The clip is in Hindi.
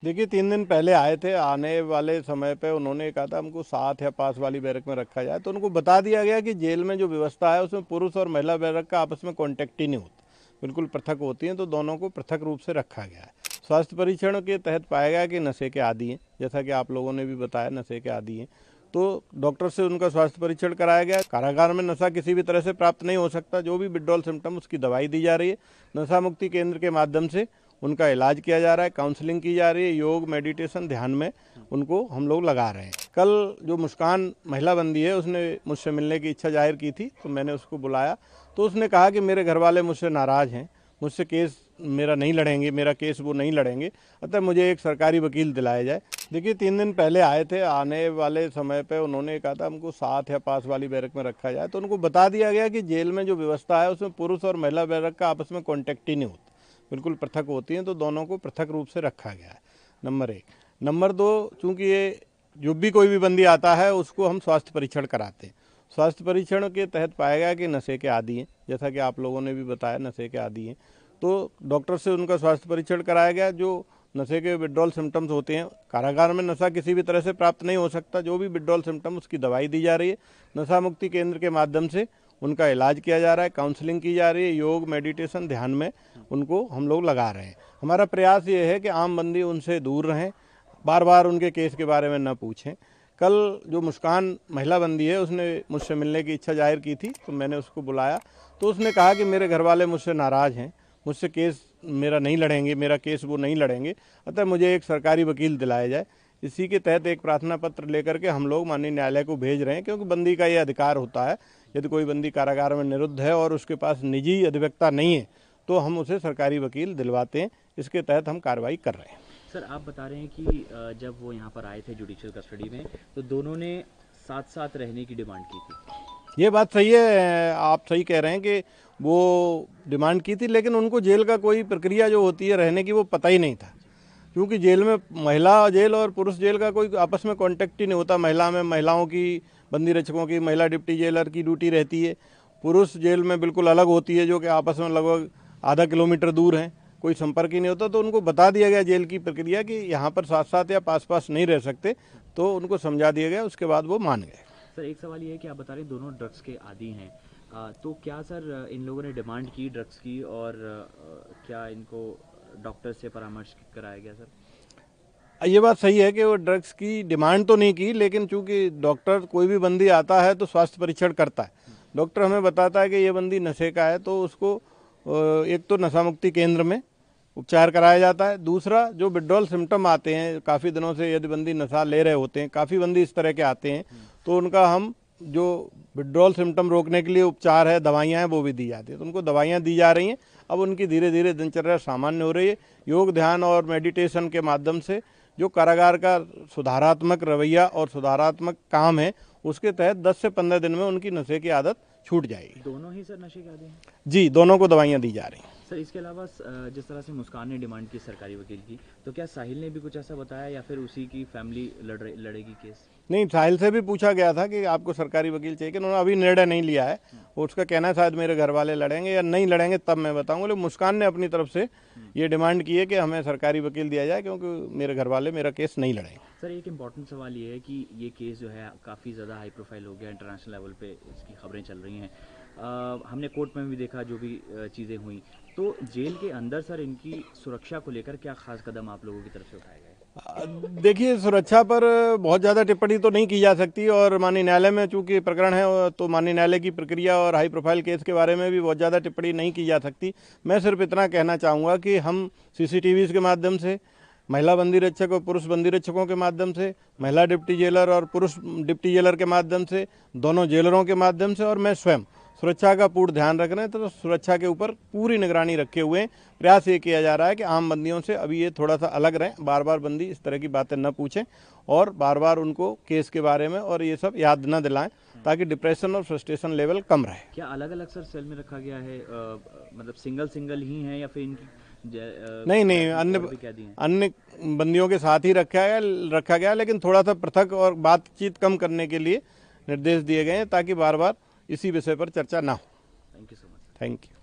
देखिए 3 दिन पहले आए थे, आने वाले समय पे उन्होंने कहा था हमको साथ या पास वाली बैरक में रखा जाए, तो उनको बता दिया गया कि जेल में जो व्यवस्था है उसमें पुरुष और महिला बैरक का आपस में कॉन्टेक्ट ही नहीं होता, बिल्कुल पृथक होती हैं, तो दोनों को पृथक रूप से रखा गया है। स्वास्थ्य परीक्षण के तहत पाया गया कि नशे के आदी हैं, जैसा कि आप लोगों ने भी बताया नशे के आदी हैं, तो डॉक्टर से उनका स्वास्थ्य परीक्षण कराया गया। कारागार में नशा किसी भी तरह से प्राप्त नहीं हो सकता, जो भी विड्रॉल सिम्टम उसकी दवाई दी जा रही है। नशा मुक्ति केंद्र के माध्यम से उनका इलाज किया जा रहा है, काउंसलिंग की जा रही है, योग मेडिटेशन ध्यान में उनको हम लोग लगा रहे हैं। कल जो मुस्कान महिला बंदी है उसने मुझसे मिलने की इच्छा जाहिर की थी, तो मैंने उसको बुलाया, तो उसने कहा कि मेरे घर वाले मुझसे नाराज़ हैं, मुझसे केस मेरा नहीं लड़ेंगे, मेरा केस वो नहीं लड़ेंगे, अतः मुझे एक सरकारी वकील दिलाया जाए। देखिए 3 दिन पहले आए थे, आने वाले समय पे उन्होंने कहा था हमको साथ या पास वाली बैरक में रखा जाए, तो उनको बता दिया गया कि जेल में जो व्यवस्था है उसमें पुरुष और महिला बैरक का आपस में कॉन्टेक्ट ही नहीं होता, बिल्कुल पृथक होती हैं, तो दोनों को पृथक रूप से रखा गया है, नंबर 1। नंबर 2, चूँकि ये जो भी कोई भी बंदी आता है उसको हम स्वास्थ्य परीक्षण कराते हैं। स्वास्थ्य परीक्षण के तहत पाया गया कि नशे के आदी हैं, जैसा कि आप लोगों ने भी बताया नशे के आदी हैं, तो डॉक्टर से उनका स्वास्थ्य परीक्षण कराया गया। जो नशे के विड्रॉल सिम्टम्स होते हैं, कारागार में नशा किसी भी तरह से प्राप्त नहीं हो सकता, जो भी विड्रॉल सिम्टम उसकी दवाई दी जा रही है। नशा मुक्ति केंद्र के माध्यम से उनका इलाज किया जा रहा है, काउंसलिंग की जा रही है, योग मेडिटेशन ध्यान में उनको हम लोग लगा रहे हैं। हमारा प्रयास ये है कि आम बंदी उनसे दूर रहें, बार बार उनके केस के बारे में न पूछें। कल जो मुस्कान महिला बंदी है उसने मुझसे मिलने की इच्छा जाहिर की थी, तो मैंने उसको बुलाया, तो उसने कहा कि मेरे घर वाले मुझसे नाराज़ हैं, मुझसे केस मेरा नहीं लड़ेंगे, मेरा केस वो नहीं लड़ेंगे, अतः मुझे एक सरकारी वकील दिलाया जाए। इसी के तहत एक प्रार्थना पत्र लेकर के हम लोग माननीय न्यायालय को भेज रहे हैं, क्योंकि बंदी का ये अधिकार होता है, यदि कोई बंदी कारागार में निरुद्ध है और उसके पास निजी अधिवक्ता नहीं है तो हम उसे सरकारी वकील दिलवाते हैं। इसके तहत हम कार्रवाई कर रहे हैं। सर, आप बता रहे हैं कि जब वो यहाँ पर आए थे जुडिशियल कस्टडी में, तो दोनों ने साथ साथ रहने की डिमांड की थी। ये बात सही है, आप सही कह रहे हैं कि वो डिमांड की थी, लेकिन उनको जेल का कोई प्रक्रिया जो होती है रहने की वो पता ही नहीं था, क्योंकि जेल में महिला जेल और पुरुष जेल का कोई आपस में कांटेक्ट ही नहीं होता। महिला में महिलाओं की, बंदी रक्षकों की, महिला डिप्टी जेलर की ड्यूटी रहती है। पुरुष जेल में बिल्कुल अलग होती है, जो कि आपस में लगभग आधा किलोमीटर दूर हैं, कोई संपर्क ही नहीं होता। तो उनको बता दिया गया जेल की प्रक्रिया कि यहाँ पर साथ साथ या पास पास नहीं रह सकते, तो उनको समझा दिया गया, उसके बाद वो मान गए। सर, एक सवाल ये है कि आप बता रहे हैं दोनों ड्रग्स के आदी हैं, तो क्या सर इन लोगों ने डिमांड की ड्रग्स की, और क्या इनको डॉक्टर से परामर्श कराया गया सर? ये बात सही है कि वो ड्रग्स की डिमांड तो नहीं की, लेकिन चूंकि डॉक्टर कोई भी बंदी आता है तो स्वास्थ्य परीक्षण करता है। डॉक्टर हमें बताता है कि ये बंदी नशे का है, तो उसको एक तो नशा मुक्ति केंद्र में उपचार कराया जाता है। दूसरा, जो विड्रॉल सिम्टम आते हैं काफ़ी दिनों से, यदि बंदी नशा ले रहे होते हैं, काफ़ी बंदी इस तरह के आते हैं, तो उनका हम जो विड्रॉल सिम्टम रोकने के लिए उपचार है, दवाइयाँ हैं, वो भी दी जाती है, तो उनको दवाइयाँ दी जा रही हैं। अब उनकी धीरे धीरे दिनचर्या सामान्य हो रही है। योग ध्यान और मेडिटेशन के माध्यम से जो कारागार का सुधारात्मक रवैया और सुधारात्मक काम है, उसके तहत 10 से 15 दिन में उनकी नशे की आदत छूट जाएगी। दोनों ही सर नशे के आदी हैं? जी, दोनों को दवाइयाँ दी जा रही हैं। सर, इसके अलावा जिस तरह से मुस्कान ने डिमांड की सरकारी वकील की, तो क्या साहिल ने भी कुछ ऐसा बताया, या फिर उसी की फैमिली लड़ेगी केस? नहीं, साहिल से भी पूछा गया था कि आपको सरकारी वकील चाहिए, कि उन्होंने अभी निर्णय नहीं लिया है। उसका कहना है शायद मेरे घर वाले लड़ेंगे या नहीं लड़ेंगे तब मैं बताऊंगा, लेकिन मुस्कान ने अपनी तरफ से ये डिमांड की है कि हमें सरकारी वकील दिया जाए, क्योंकि मेरे घर वाले मेरा केस नहीं लड़ेंगे। सर, एक इम्पॉर्टेंट सवाल ये है कि ये केस जो है काफ़ी ज़्यादा हाई प्रोफाइल हो गया, इंटरनेशनल लेवल पे इसकी खबरें चल रही हैं। हमने कोर्ट में भी देखा जो भी चीज़ें हुई, तो जेल के अंदर सर इनकी सुरक्षा को लेकर क्या खास कदम आप लोगों की तरफ से उठाए गए? देखिए, सुरक्षा पर बहुत ज़्यादा टिप्पणी तो नहीं की जा सकती, और माननीय न्यायालय में चूंकि प्रकरण है तो माननीय न्यायालय की प्रक्रिया और हाई प्रोफाइल केस के बारे में भी बहुत ज़्यादा टिप्पणी नहीं की जा सकती। मैं सिर्फ इतना कहना चाहूँगा कि हम CCTVs के माध्यम से, महिला बंदी रक्षक और पुरुष बंदी रक्षकों के माध्यम से, महिला डिप्टी जेलर और पुरुष डिप्टी जेलर के माध्यम से, दोनों जेलरों के माध्यम से, और मैं स्वयं सुरक्षा का पूर्ण ध्यान रख रहे हैं, तो सुरक्षा के ऊपर पूरी निगरानी रखे हुए हैं। प्रयास ये किया जा रहा है कि आम बंदियों से अभी ये थोड़ा सा अलग रहें, बार बार बंदी इस तरह की बातें न पूछें और बार बार उनको केस के बारे में और ये सब याद न दिलाएं, ताकि डिप्रेशन और फ्रस्ट्रेशन लेवल कम रहे। क्या अलग अलग सर सेल में रखा गया है, मतलब सिंगल ही हैं, या फिर इनकी नहीं, अन्य बंदियों के साथ ही रखा गया, लेकिन थोड़ा सा पृथक और बातचीत कम करने के लिए निर्देश दिए गए हैं, ताकि बार बार इसी विषय पर चर्चा ना हो। Thank you so much. Thank you.